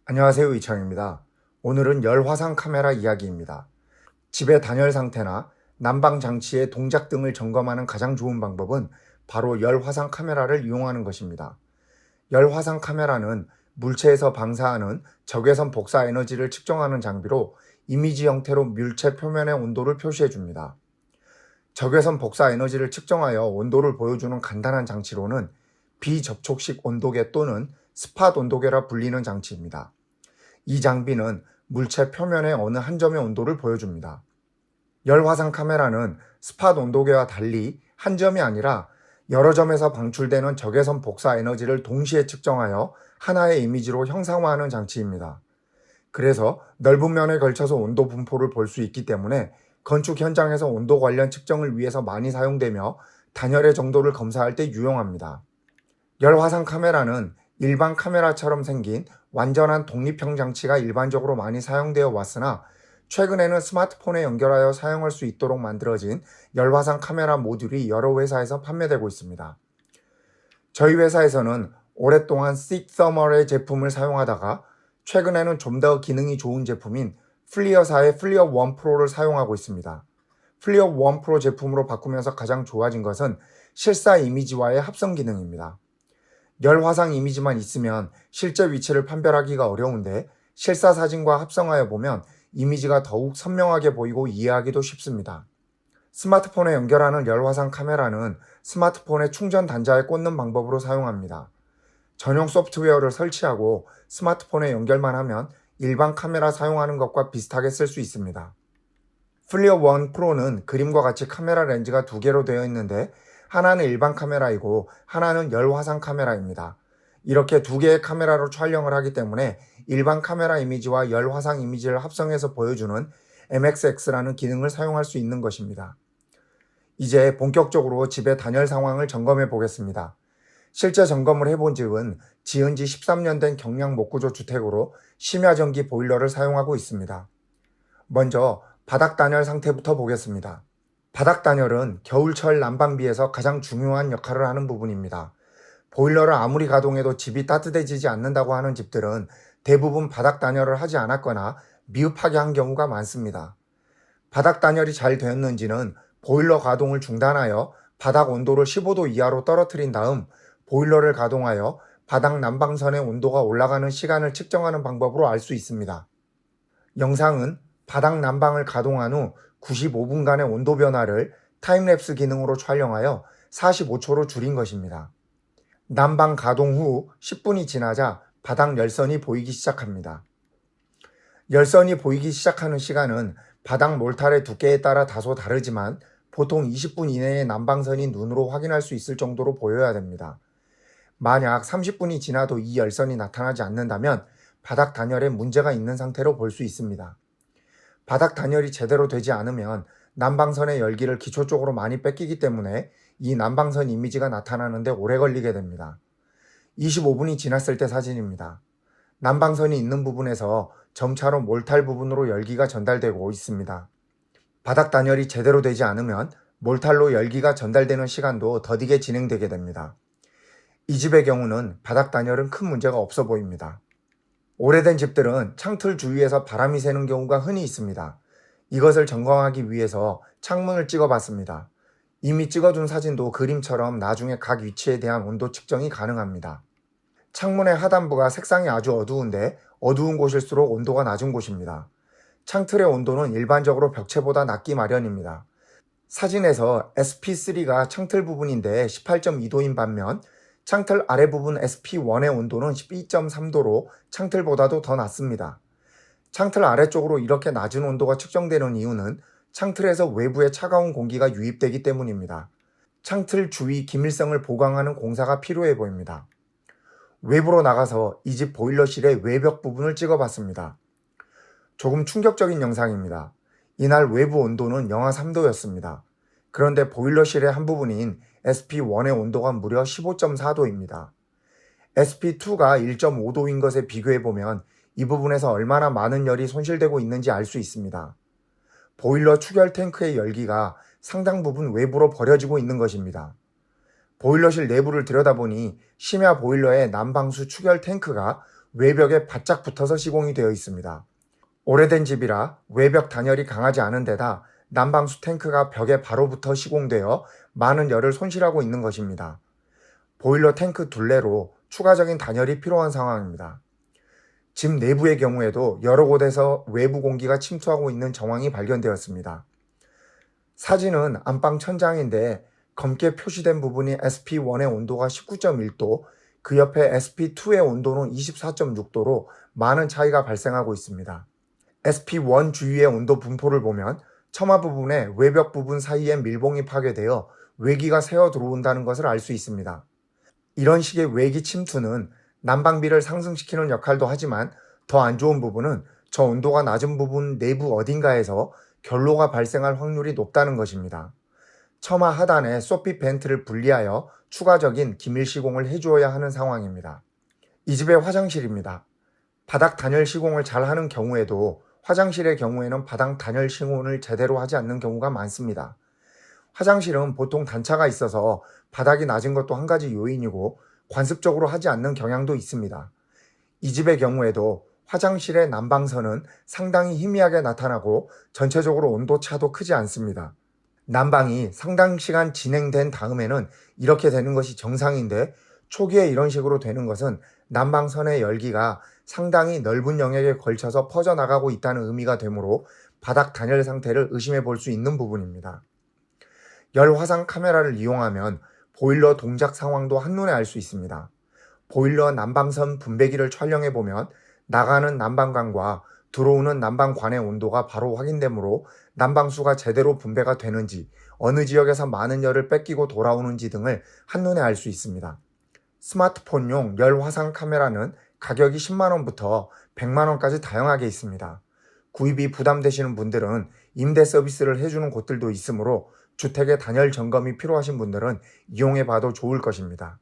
안녕하세요, 이창입니다. 오늘은 열화상 카메라 이야기입니다. 집의 단열 상태나 난방 장치의 동작 등을 점검하는 가장 좋은 방법은 바로 열화상 카메라를 이용하는 것입니다. 열화상 카메라는 물체에서 방사하는 적외선 복사 에너지를 측정하는 장비로 이미지 형태로 물체 표면의 온도를 표시해 줍니다. 적외선 복사 에너지를 측정하여 온도를 보여주는 간단한 장치로는 비접촉식 온도계 또는 스팟 온도계라 불리는 장치입니다. 이 장비는 물체 표면의 어느 한 점의 온도를 보여줍니다. 열화상 카메라는 스팟 온도계와 달리 한 점이 아니라 여러 점에서 방출되는 적외선 복사 에너지를 동시에 측정하여 하나의 이미지로 형상화하는 장치입니다. 그래서 넓은 면에 걸쳐서 온도 분포를 볼 수 있기 때문에 건축 현장에서 온도 관련 측정을 위해서 많이 사용되며 단열의 정도를 검사할 때 유용합니다. 열화상 카메라는 일반 카메라처럼 생긴 완전한 독립형 장치가 일반적으로 많이 사용되어 왔으나 최근에는 스마트폰에 연결하여 사용할 수 있도록 만들어진 열화상 카메라 모듈이 여러 회사에서 판매되고 있습니다. 저희 회사에서는 오랫동안 식3멀의 제품을 사용하다가 최근에는 좀 더 기능이 좋은 제품인 플리어사의 플리어 원 프로를 사용하고 있습니다. 플리어 원 프로 제품으로 바꾸면서 가장 좋아진 것은 실사 이미지와의 합성 기능입니다. 열화상 이미지만 있으면 실제 위치를 판별하기가 어려운데 실사 사진과 합성하여 보면 이미지가 더욱 선명하게 보이고 이해하기도 쉽습니다. 스마트폰에 연결하는 열화상 카메라는 스마트폰의 충전 단자에 꽂는 방법으로 사용합니다. 전용 소프트웨어를 설치하고 스마트폰에 연결만 하면 일반 카메라 사용하는 것과 비슷하게 쓸 수 있습니다. 플리어 원 프로는 그림과 같이 카메라 렌즈가 두 개로 되어 있는데 하나는 일반 카메라이고 하나는 열화상 카메라입니다. 이렇게 두 개의 카메라로 촬영을 하기 때문에 일반 카메라 이미지와 열화상 이미지를 합성해서 보여주는 MXX라는 기능을 사용할 수 있는 것입니다. 이제 본격적으로 집의 단열 상황을 점검해 보겠습니다. 실제 점검을 해본 집은 지은 지 13년 된 경량 목구조 주택으로 심야전기 보일러를 사용하고 있습니다. 먼저 바닥 단열 상태부터 보겠습니다. 바닥 단열은 겨울철 난방비에서 가장 중요한 역할을 하는 부분입니다. 보일러를 아무리 가동해도 집이 따뜻해지지 않는다고 하는 집들은 대부분 바닥 단열을 하지 않았거나 미흡하게 한 경우가 많습니다. 바닥 단열이 잘 되었는지는 보일러 가동을 중단하여 바닥 온도를 15도 이하로 떨어뜨린 다음 보일러를 가동하여 바닥 난방선의 온도가 올라가는 시간을 측정하는 방법으로 알 수 있습니다. 영상은 바닥 난방을 가동한 후 95분간의 온도 변화를 타임랩스 기능으로 촬영하여 45초로 줄인 것입니다. 난방 가동 후 10분이 지나자 바닥 열선이 보이기 시작합니다. 열선이 보이기 시작하는 시간은 바닥 몰탈의 두께에 따라 다소 다르지만 보통 20분 이내에 난방선이 눈으로 확인할 수 있을 정도로 보여야 됩니다. 만약 30분이 지나도 이 열선이 나타나지 않는다면 바닥 단열에 문제가 있는 상태로 볼 수 있습니다. 바닥 단열이 제대로 되지 않으면 난방선의 열기를 기초 쪽으로 많이 뺏기기 때문에 이 난방선 이미지가 나타나는데 오래 걸리게 됩니다. 25분이 지났을 때 사진입니다. 난방선이 있는 부분에서 점차로 몰탈 부분으로 열기가 전달되고 있습니다. 바닥 단열이 제대로 되지 않으면 몰탈로 열기가 전달되는 시간도 더디게 진행되게 됩니다. 이 집의 경우는 바닥 단열은 큰 문제가 없어 보입니다. 오래된 집들은 창틀 주위에서 바람이 새는 경우가 흔히 있습니다. 이것을 점검하기 위해서 창문을 찍어봤습니다. 이미 찍어둔 사진도 그림처럼 나중에 각 위치에 대한 온도 측정이 가능합니다. 창문의 하단부가 색상이 아주 어두운데 어두운 곳일수록 온도가 낮은 곳입니다. 창틀의 온도는 일반적으로 벽체보다 낮기 마련입니다. 사진에서 SP3가 창틀 부분인데 18.2도인 반면 창틀 아래 부분 SP1의 온도는 12.3도로 창틀보다도 더 낮습니다. 창틀 아래쪽으로 이렇게 낮은 온도가 측정되는 이유는 창틀에서 외부에 차가운 공기가 유입되기 때문입니다. 창틀 주위 기밀성을 보강하는 공사가 필요해 보입니다. 외부로 나가서 이 집 보일러실의 외벽 부분을 찍어봤습니다. 조금 충격적인 영상입니다. 이날 외부 온도는 영하 3도였습니다. 그런데 보일러실의 한 부분인 SP1의 온도가 무려 15.4도입니다. SP2가 1.5도인 것에 비교해보면 이 부분에서 얼마나 많은 열이 손실되고 있는지 알 수 있습니다. 보일러 추결 탱크의 열기가 상당 부분 외부로 버려지고 있는 것입니다. 보일러실 내부를 들여다보니 심야 보일러의 난방수 추결 탱크가 외벽에 바짝 붙어서 시공이 되어 있습니다. 오래된 집이라 외벽 단열이 강하지 않은 데다 난방수 탱크가 벽에 바로 붙어 시공되어 많은 열을 손실하고 있는 것입니다. 보일러 탱크 둘레로 추가적인 단열이 필요한 상황입니다. 집 내부의 경우에도 여러 곳에서 외부 공기가 침투하고 있는 정황이 발견되었습니다. 사진은 안방 천장인데 검게 표시된 부분이 SP1의 온도가 19.1도, 그 옆에 SP2의 온도는 24.6도로 많은 차이가 발생하고 있습니다. SP1 주위의 온도 분포를 보면 처마 부분에 외벽 부분 사이에 밀봉이 파괴되어 외기가 새어 들어온다는 것을 알 수 있습니다. 이런 식의 외기 침투는 난방비를 상승시키는 역할도 하지만 더 안 좋은 부분은 저 온도가 낮은 부분 내부 어딘가에서 결로가 발생할 확률이 높다는 것입니다. 처마 하단에 소핏 벤트를 분리하여 추가적인 기밀 시공을 해주어야 하는 상황입니다. 이 집의 화장실입니다. 바닥 단열 시공을 잘 하는 경우에도 화장실의 경우에는 바닥 단열 시공을 제대로 하지 않는 경우가 많습니다. 화장실은 보통 단차가 있어서 바닥이 낮은 것도 한 가지 요인이고 관습적으로 하지 않는 경향도 있습니다. 이 집의 경우에도 화장실의 난방선은 상당히 희미하게 나타나고 전체적으로 온도차도 크지 않습니다. 난방이 상당 시간 진행된 다음에는 이렇게 되는 것이 정상인데 초기에 이런 식으로 되는 것은 난방선의 열기가 상당히 넓은 영역에 걸쳐서 퍼져나가고 있다는 의미가 되므로 바닥 단열 상태를 의심해 볼 수 있는 부분입니다. 열 화상 카메라를 이용하면 보일러 동작 상황도 한눈에 알 수 있습니다. 보일러 난방선 분배기를 촬영해 보면 나가는 난방관과 들어오는 난방관의 온도가 바로 확인되므로 난방수가 제대로 분배가 되는지, 어느 지역에서 많은 열을 뺏기고 돌아오는지 등을 한눈에 알 수 있습니다. 스마트폰용 열 화상 카메라는 가격이 10만원부터 100만원까지 다양하게 있습니다. 구입이 부담되시는 분들은 임대 서비스를 해주는 곳들도 있으므로 주택의 단열 점검이 필요하신 분들은 이용해 봐도 좋을 것입니다.